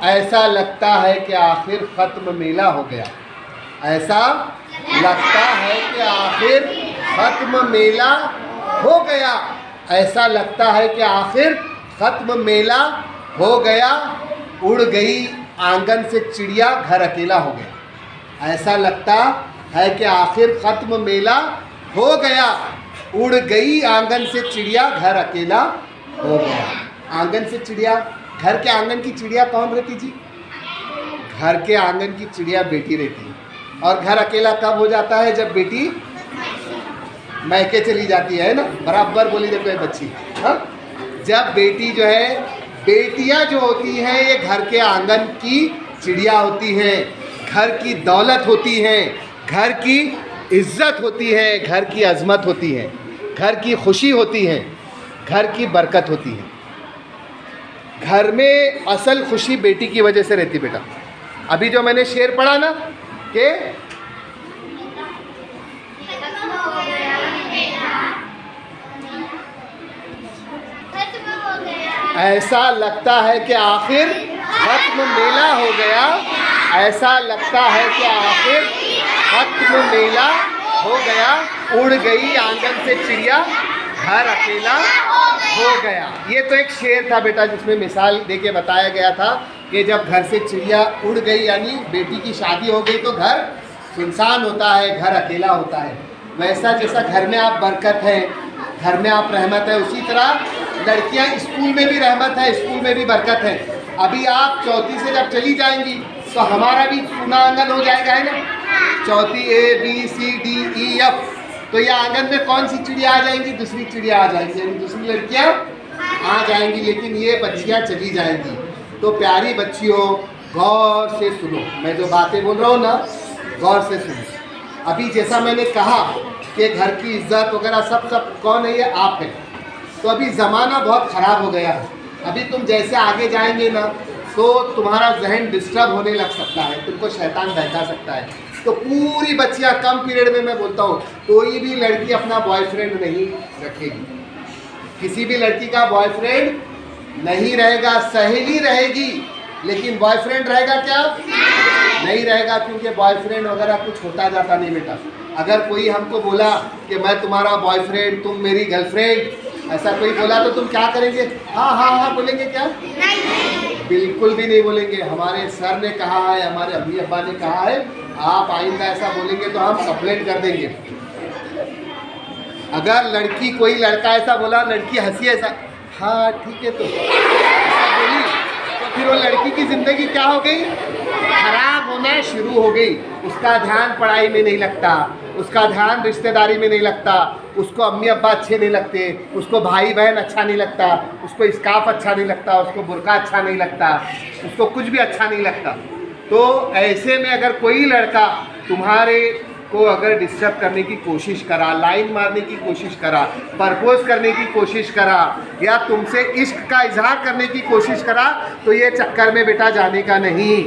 ऐसा लगता है कि आखिर ख़त्म मेला हो गया। ऐसा लगता है कि आखिर ख़त्म मेला हो गया। ऐसा लगता है कि आखिर ख़त्म मेला हो गया। उड़ गई आंगन से चिड़िया, घर अकेला हो गया। ऐसा लगता है कि आखिर ख़त्म मेला हो गया। उड़ गई आंगन से चिड़िया, घर अकेला हो गया। आंगन से चिड़िया, घर के आंगन की चिड़िया कौन रहती जी? घर के आंगन की चिड़िया बेटी रहती है। और घर अकेला कब हो जाता है? जब बेटी मैके चली जाती है ना। बराबर बोली देखो ये बच्ची। हाँ, जब बेटी जो है, बेटियां जो होती हैं ये घर के आंगन की चिड़िया होती हैं, घर की दौलत होती हैं, घर की इज्जत होती है, घर की अजमत होती है, घर की खुशी होती है, घर की बरकत होती है। घर में असल खुशी बेटी की वजह से रहती बेटा। अभी जो मैंने शेर पढ़ा ना कि ऐसा लगता है कि आखिर खत्म मेला हो गया। ऐसा लगता है कि आखिर खत्म मेला हो गया। उड़ गई आंगन से चिड़िया, घर अकेला हो गया। ये तो एक शेर था बेटा, जिसमें मिसाल देके बताया गया था कि जब घर से चिड़िया उड़ गई, यानी बेटी की शादी हो गई, तो घर सुनसान होता है, घर अकेला होता है। वैसा जैसा घर में आप बरकत है, घर में आप रहमत है, उसी तरह लड़कियां स्कूल में भी रहमत है, स्कूल में भी बरकत है। अभी आप चौथी से जब चली जाएंगी तो हमारा भी पूना आंगन हो जाएगा, है ना। चौथी ABCDEF, तो ये आंगन में कौन सी चिड़िया आ जाएंगी? दूसरी चिड़िया आ जाएंगी, यानी दूसरी लड़कियां आ जाएंगी, लेकिन ये बच्चियां चली जाएंगी। तो प्यारी बच्चियों, गौर से सुनो, मैं जो बातें बोल रहा हूँ ना, गौर से सुनो। अभी जैसा मैंने कहा कि घर की इज्जत वगैरह सब कौन है? ये आप है। तो अभी ज़माना बहुत ख़राब हो गया है। अभी तुम जैसे आगे जाएंगे ना, तो तुम्हारा जहन डिस्टर्ब होने लग सकता है, तुमको शैतान बहका सकता है। तो पूरी बच्चियां, कम पीरियड में मैं बोलता हूँ, कोई भी लड़की अपना बॉयफ्रेंड नहीं रखेगी। किसी भी लड़की का बॉयफ्रेंड नहीं रहेगा, सहेली रहेगी, लेकिन बॉयफ्रेंड रहेगा क्या? नहीं रहेगा, क्योंकि बॉयफ्रेंड वगैरह कुछ होता जाता नहीं बेटा। अगर कोई हमको बोला कि मैं तुम्हारा बॉयफ्रेंड, तुम मेरी गर्लफ्रेंड, ऐसा कोई बोला तो तुम क्या करेंगे? हाँ हाँ हाँ बोलेंगे क्या? नहीं, बिल्कुल भी नहीं बोलेंगे। हमारे सर ने कहा है, हमारे अम्मी अब्बा ने कहा है, आप आइंदा ऐसा बोलेंगे तो हम कंप्लेंट कर देंगे। अगर लड़की, कोई लड़का ऐसा बोला, लड़की हंसी ऐसा, हाँ ठीक है, तो ऐसा बोली, तो फिर वो लड़की की ज़िंदगी क्या हो गई? खराब होना शुरू हो गई। उसका ध्यान पढ़ाई में नहीं लगता, उसका ध्यान रिश्तेदारी में नहीं लगता, उसको अम्मी अब्बा अच्छे नहीं लगते, उसको भाई बहन अच्छा नहीं लगता, उसको स्कार्फ अच्छा नहीं लगता, उसको बुर्का अच्छा नहीं लगता, उसको कुछ भी अच्छा नहीं लगता। तो ऐसे में अगर कोई लड़का तुम्हारे को अगर डिस्टर्ब करने की कोशिश करा, लाइन मारने की कोशिश करा, प्रपोज करने की कोशिश करा, या तुमसे इश्क का इजहार करने की कोशिश करा, तो ये चक्कर में बेटा जाने का नहीं।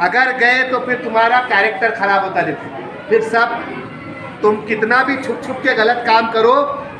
अगर गए तो फिर तुम्हारा कैरेक्टर ख़राब होता देखो। फिर सब, तुम कितना भी छुप छुप के गलत काम करो,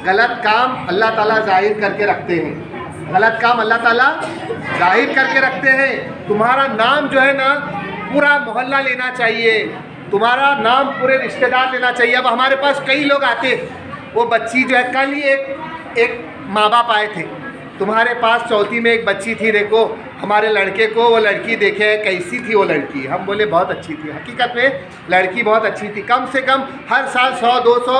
गलत काम अल्लाह ताला जाहिर करके रखते हैं। गलत काम अल्लाह ताला जाहिर करके रखते हैं। तुम्हारा नाम जो है ना, पूरा मोहल्ला लेना चाहिए, तुम्हारा नाम पूरे रिश्तेदार लेना चाहिए। अब हमारे पास कई लोग आते, वो बच्ची जो है, कल ही एक माँ बाप आए थे तुम्हारे पास, चौथी में एक बच्ची थी, देखो हमारे लड़के को वो लड़की देखे कैसी थी वो लड़की। हम बोले बहुत अच्छी थी, हकीकत में लड़की बहुत अच्छी थी। कम से कम हर साल 100-200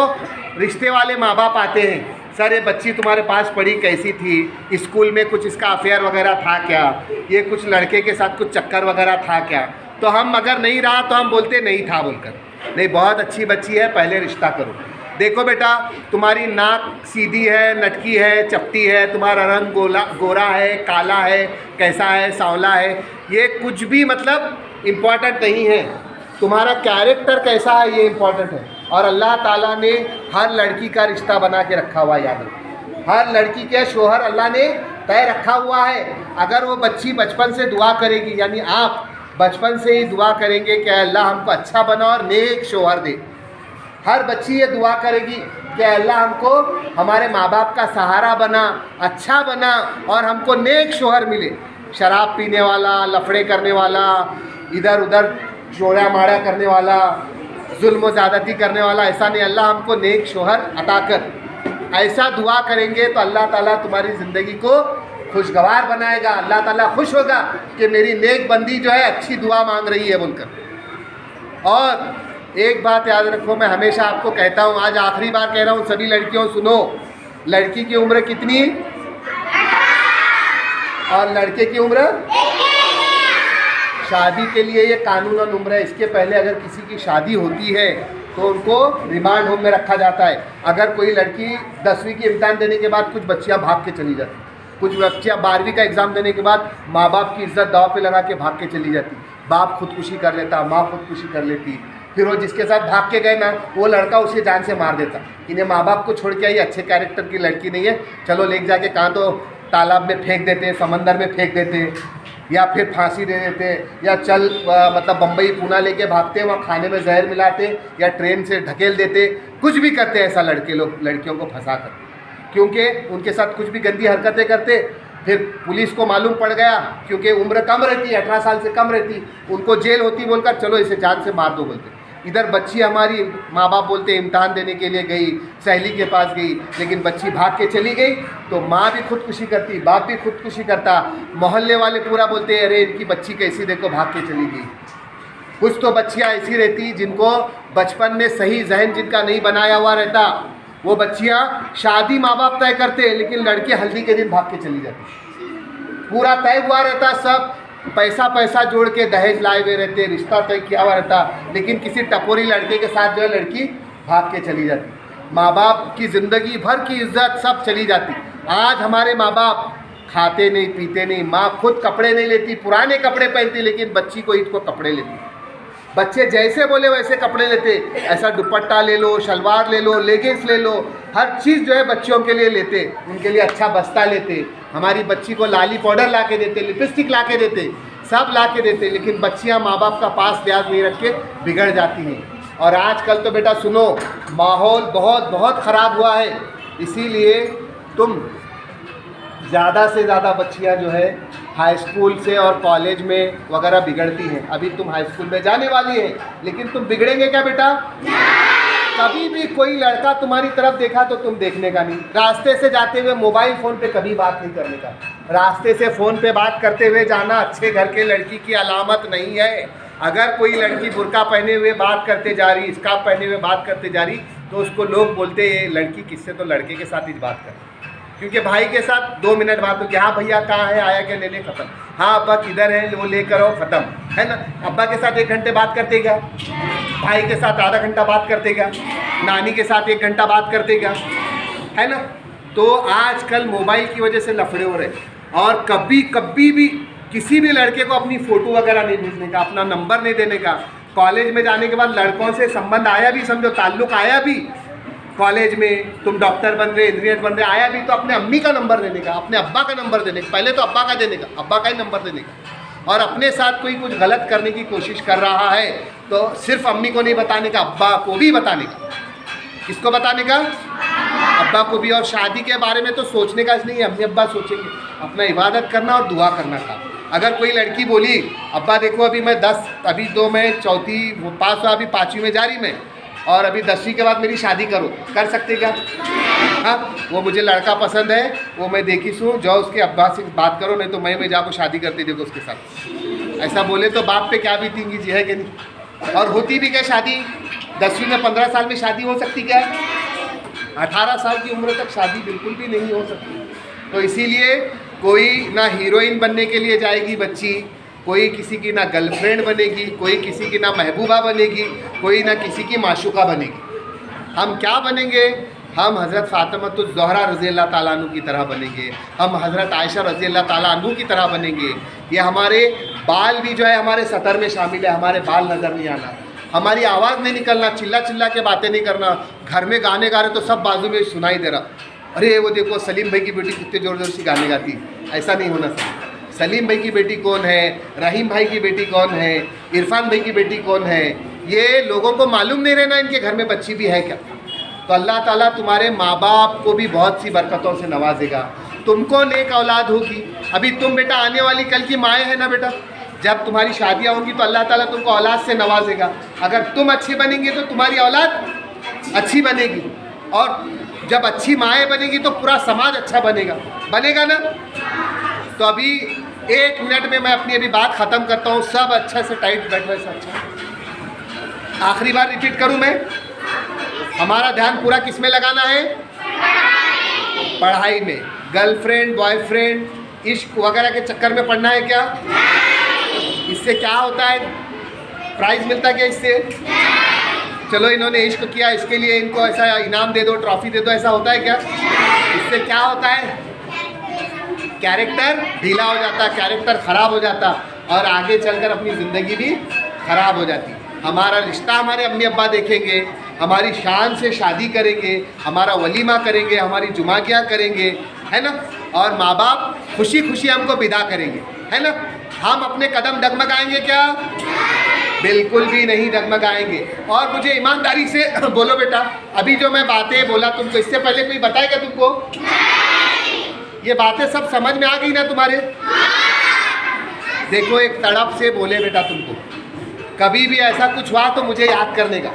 रिश्ते वाले माँ बाप आते हैं, सर ये बच्ची तुम्हारे पास पढ़ी कैसी थी, स्कूल में कुछ इसका अफेयर वगैरह था क्या, ये कुछ लड़के के साथ कुछ चक्कर वगैरह था क्या। तो हम अगर नहीं रहा तो हम बोलते नहीं था बोलकर, नहीं बहुत अच्छी बच्ची है, पहले रिश्ता करो। देखो बेटा, तुम्हारी नाक सीधी है, नटकी है, चपटी है, तुम्हारा रंग गोरा है, काला है, कैसा है, सांवला है, ये कुछ भी मतलब इम्पॉर्टेंट नहीं है। तुम्हारा कैरेक्टर कैसा है ये इम्पॉर्टेंट है। और अल्लाह ताला ने हर लड़की का रिश्ता बना के रखा हुआ है, याद रखो। हर लड़की के शोहर अल्लाह ने तय रखा हुआ है। अगर वो बच्ची बचपन से दुआ करेगी, यानी आप बचपन से ही दुआ करेंगे कि अल्लाह हमको अच्छा बना और नेक शोहर दे। हर बच्ची ये दुआ करेगी कि अल्लाह हमको हमारे माँ बाप का सहारा बना, अच्छा बना और हमको नेक शोहर मिले। शराब पीने वाला, लफड़े करने वाला, इधर उधर चोरा मारा करने वाला, जुल्म ज़्यादती करने वाला ऐसा नहीं। अल्लाह हमको नेक शोहर अता कर। ऐसा दुआ करेंगे तो अल्लाह ताला तुम्हारी ज़िंदगी को खुशगवार बनाएगा। अल्लाह ताला खुश होगा कि मेरी नेक बंदी जो है अच्छी दुआ मांग रही है बोलकर। और एक बात याद रखो, मैं हमेशा आपको कहता हूँ, आज आखिरी बार कह रहा हूँ, सभी लड़कियों सुनो, लड़की की उम्र कितनी और लड़के की उम्र? शादी के लिए ये कानूनन उम्र है। इसके पहले अगर किसी की शादी होती है तो उनको रिमांड होम में रखा जाता है। अगर कोई लड़की 10वीं की इम्तिहान देने के बाद कुछ बच्चियां भाग के चली जाती, कुछ बच्चियां 12वीं का एग्ज़ाम देने के बाद माँ बाप की इज्जत दांव पे लगा के भाग के चली जाती। बाप खुदकुशी कर लेता, माँ खुदकुशी कर लेती, फिर वो जिसके साथ भाग के गए ना, वो लड़का उसे जान से मार देता। इन्हें माँ बाप को छोड़ के आई, अच्छे कैरेक्टर की लड़की नहीं है, चलो ले जाके कहाँ तो तालाब में फेंक देते, समंदर में फेंक देते, या फिर फांसी दे देते, या चल मतलब बम्बई पूना लेके भागते, वहाँ खाने में जहर मिलाते, या ट्रेन से ढकेल देते, कुछ भी करते ऐसा लड़के लोग लड़कियों को फंसा कर, क्योंकि उनके साथ कुछ भी गंदी हरकतें करते। फिर पुलिस को मालूम पड़ गया, क्योंकि उम्र कम रहती, 18 साल से कम रहती, उनको जेल होती बोलकर चलो इसे जान से मार दो बोलते। इधर बच्ची हमारी माँ बाप बोलते इम्तिहान देने के लिए गई, सहेली के पास गई, लेकिन बच्ची भाग के चली गई तो माँ भी खुदकुशी करती, बाप भी खुदकुशी करता, मोहल्ले वाले पूरा बोलते अरे इनकी बच्ची कैसी देखो भाग के चली गई। कुछ तो बच्चियाँ ऐसी रहती जिनको बचपन में सही जहन जिनका नहीं बनाया हुआ रहता, वो बच्चियाँ शादी माँ बाप तय करते, लेकिन लड़की हल्दी के दिन भाग के चली जाती। पूरा तय हुआ रहता, सब पैसा जोड़ के दहेज लाए हुए रहते, रिश्ता तय किया हुआ रहता, लेकिन किसी टपोरी लड़के के साथ जो है लड़की भाग के चली जाती। माँ बाप की ज़िंदगी भर की इज्जत सब चली जाती। आज हमारे माँ बाप खाते नहीं पीते नहीं, माँ खुद कपड़े नहीं लेती, पुराने कपड़े पहनती, लेकिन बच्ची को ईद को कपड़े लेती। बच्चे जैसे बोले वैसे कपड़े लेते, ऐसा दुपट्टा ले लो, शलवार ले लो, लेगिंग्स ले लो, हर चीज़ जो है बच्चियों के लिए लेते, उनके लिए अच्छा बस्ता लेते। हमारी बच्ची को लाली पाउडर ला के देते, लिपस्टिक ला के देते, सब ला के देते, लेकिन बच्चियां माँ बाप का पास ब्याज नहीं रख के बिगड़ जाती हैं। और आजकल तो बेटा सुनो, माहौल बहुत बहुत ख़राब हुआ है, इसीलिए तुम ज़्यादा से ज़्यादा बच्चियां जो है हाई स्कूल से और कॉलेज में वगैरह बिगड़ती हैं। अभी तुम हाई स्कूल में जाने वाली है, लेकिन तुम बिगड़ेंगे क्या बेटा? कभी भी कोई लड़का तुम्हारी तरफ देखा तो तुम देखने का नहीं। रास्ते से जाते हुए मोबाइल फ़ोन पे कभी बात नहीं करने का। रास्ते से फ़ोन पे बात करते हुए जाना अच्छे घर के लड़की की अलामत नहीं है। अगर कोई लड़की बुर्का पहने हुए बात करते जा रही, स्कार्फ पहने हुए बात करते जा रही, तो उसको लोग बोलते ये लड़की किससे, तो लड़के के साथ ही बात कर, क्योंकि भाई के साथ 2 मिनट बात हो गया, हाँ भैया कहाँ है, आया क्या लेने, ख़त्म। हाँ अब्बा किधर है, वो लेकर आओ, ख़त्म, है ना। अब्बा के साथ 1 घंटे बात करते क्या, भाई के साथ आधा घंटा बात करते क्या, नानी के साथ 1 घंटा बात करते क्या, है ना। तो आजकल मोबाइल की वजह से लफड़े हो रहे। और कभी भी किसी भी लड़के को अपनी फ़ोटो वगैरह नहीं भेजने का, अपना नंबर नहीं देने का। कॉलेज में जाने के बाद लड़कों से संबंध आया भी, समझो ताल्लुक़ आया भी, कॉलेज में तुम डॉक्टर बन रहे, इंजीनियर बन रहे, आया भी, तो अपने अम्मी का नंबर देने का, अपने अब्बा का नंबर देने का, पहले तो अब्बा का देने का, अब्बा का ही नंबर देने का। और अपने साथ कोई कुछ गलत करने की कोशिश कर रहा है तो सिर्फ अम्मी को नहीं बताने का, अब्बा को भी बताने का। किसको बताने का? अब्बा को भी। और शादी के बारे में तो सोचने का नहीं है, अम्मी अब्बा सोचेंगे, अपना इबादत करना और दुआ करना का। अगर कोई लड़की बोली अब्बा देखो अभी मैं 10, अभी 2 में चौथी पास हुआ, अभी 5वीं में जा रही मैं, और अभी 10वीं के बाद मेरी शादी करो, कर सकते क्या? हाँ, वो मुझे लड़का पसंद है, वो मैं देखी सू, जाओ उसके अब्बा से बात करो, नहीं तो मैं जाकर शादी करती देखो उसके साथ। ऐसा बोले तो बाप पे क्या बीतेंगी जी, है कि नहीं। और होती भी क्या शादी, 10वीं में 15 साल में शादी हो सकती क्या? 18 साल की उम्र तक शादी बिल्कुल भी नहीं हो सकती। तो इसीलिए कोई ना हीरोइन बनने के लिए जाएगी बच्ची, कोई किसी की ना गर्लफ्रेंड बनेगी, कोई किसी की ना महबूबा बनेगी, कोई ना किसी की माशूका बनेगी। हम क्या बनेंगे? हम हज़रत फ़ातिमा ज़हरा रज़ी अल्लाह ताला अन्हु की तरह बनेंगे, हम हज़रत आयशा रज़ी अल्लाह ताला अन्हु की तरह बनेंगे। ये हमारे बाल भी जो है हमारे सतर में शामिल है, हमारे बाल नज़र नहीं आना, हमारी आवाज़ नहीं निकलना, चिल्ला चिल्ला के बातें नहीं करना। घर में गाने गा रहे तो सब बाजू में सुनाई दे रहा, अरे वो देखो सलीम भाई की बेटी कितने ज़ोर ज़ोर से गाने गाती, ऐसा नहीं होना चाहिए। सलीम भाई की बेटी कौन है, रहीम भाई की बेटी कौन है, इरफान भाई की बेटी कौन है, ये लोगों को मालूम नहीं रहना इनके घर में बच्ची भी है क्या। तो अल्लाह ताला तुम्हारे माँ बाप को भी बहुत सी बरकतों से नवाजेगा, तुमको नेक औलाद होगी। अभी तुम बेटा आने वाली कल की माएँ है ना बेटा, जब तुम्हारी शादियाँ होंगी तो अल्लाह ताला तुमको औलाद से नवाजेगा। अगर तुम अच्छे बनेंगे तो तुम्हारी औलाद अच्छी बनेगी, और जब अच्छी माएँ बनेगी तो पूरा समाज अच्छा बनेगा ना। तो अभी 1 मिनट में मैं अपनी अभी बात ख़त्म करता हूँ। सब अच्छे से टाइट बैठो, ऐसा अच्छा। आखिरी बार रिपीट करूँ मैं, हमारा ध्यान पूरा किस में लगाना है? पढ़ाई में। गर्लफ्रेंड बॉयफ्रेंड इश्क वगैरह के चक्कर में पढ़ना है क्या? इससे क्या होता है? प्राइज़ मिलता है क्या इससे? चलो इन्होंने इश्क किया, इसके लिए इनको ऐसा इनाम दे दो, ट्रॉफी दे दो, ऐसा होता है क्या? इससे क्या होता है? कैरेक्टर ढीला हो जाता, कैरेक्टर ख़राब हो जाता, और आगे चलकर अपनी ज़िंदगी भी ख़राब हो जाती। हमारा रिश्ता हमारे अम्मी अब्बा देखेंगे, हमारी शान से शादी करेंगे, हमारा वलीमा करेंगे, हमारी जुमागियाँ करेंगे, है ना, और माँ बाप खुशी खुशी हमको विदा करेंगे, है ना। हम अपने कदम डगमगाएंगे क्या? बिल्कुल भी नहीं डगमगाएंगे। और मुझे ईमानदारी से बोलो बेटा, अभी जो मैं बातें बोला तुमको, इससे पहले कोई बताएगा तुमको? ये बातें सब समझ में आ गई ना तुम्हारे? देखो एक तड़प से बोले बेटा तुमको, कभी भी ऐसा कुछ हुआ तो मुझे याद करने का।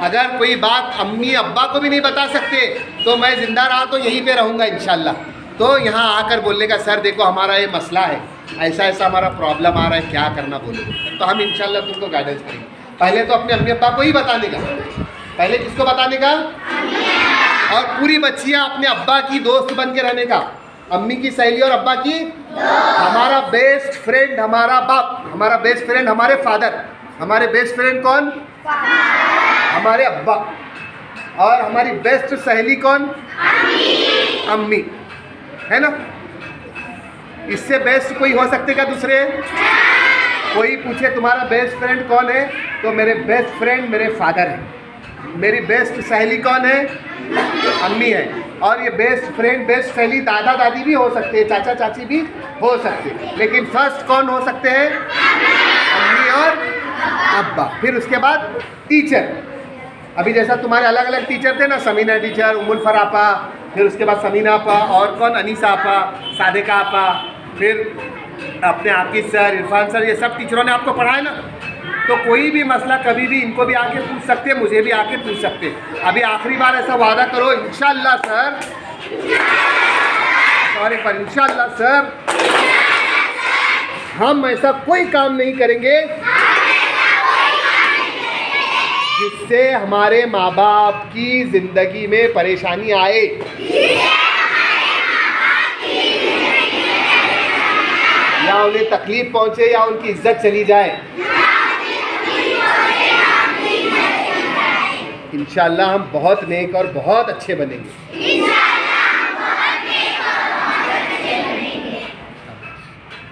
अगर कोई बात अम्मी अब्बा को भी नहीं बता सकते तो मैं ज़िंदा रहा तो यहीं पे रहूँगा इंशाल्लाह। तो यहाँ आकर बोलने का, सर देखो हमारा ये मसला है, ऐसा ऐसा हमारा प्रॉब्लम आ रहा है, क्या करना बोलो, तो हम इंशाल्लाह तुमको गाइडेंस करेंगे। पहले तो अपने अम्मी अब्बा को ही बताने का। पहले किसको बताने का? और पूरी बच्चियाँ अपने अब्बा की दोस्त बन के रहने का, अम्मी की सहेली और अब्बा की। हमारा बेस्ट फ्रेंड हमारा बाप, हमारा बेस्ट फ्रेंड हमारे फादर, हमारे बेस्ट फ्रेंड कौन? हमारे अब्बा। और हमारी बेस्ट सहेली कौन? अम्मी, है ना। इससे बेस्ट कोई हो सकते क्या दूसरे? कोई पूछे तुम्हारा बेस्ट फ्रेंड कौन है, तो मेरे बेस्ट फ्रेंड मेरे फादर हैं। मेरी बेस्ट सहेली कौन है? अम्मी है। और ये बेस्ट फ्रेंड बेस्ट सहेली दादा दादी भी हो सकते हैं, चाचा चाची भी हो सकते हैं, लेकिन फर्स्ट कौन हो सकते हैं? अम्मी और अब्बा। फिर उसके बाद टीचर। अभी जैसा तुम्हारे अलग अलग टीचर थे ना, समीना टीचर, उमुल फरापा, फिर उसके बाद समीना आपा, और कौन? अनीसा आपा, सादिका आपा, फिर अपने आकिब सर, इरफान सर, ये सब टीचरों ने आपको पढ़ाया ना। तो कोई भी मसला कभी भी इनको भी आके पूछ सकते हैं, मुझे भी आके पूछ सकते हैं। अभी आखिरी बार ऐसा वादा करो इंशाल्लाह सर, और एक बार इंशाल्लाह सर, हम ऐसा कोई काम नहीं करेंगे जिससे हमारे माँ बाप की ज़िंदगी में परेशानी आए। या उन्हें तकलीफ पहुँचे या उनकी इज्जत चली जाए। इंशाल्लाह हम बहुत नेक और बहुत अच्छे बनेंगे।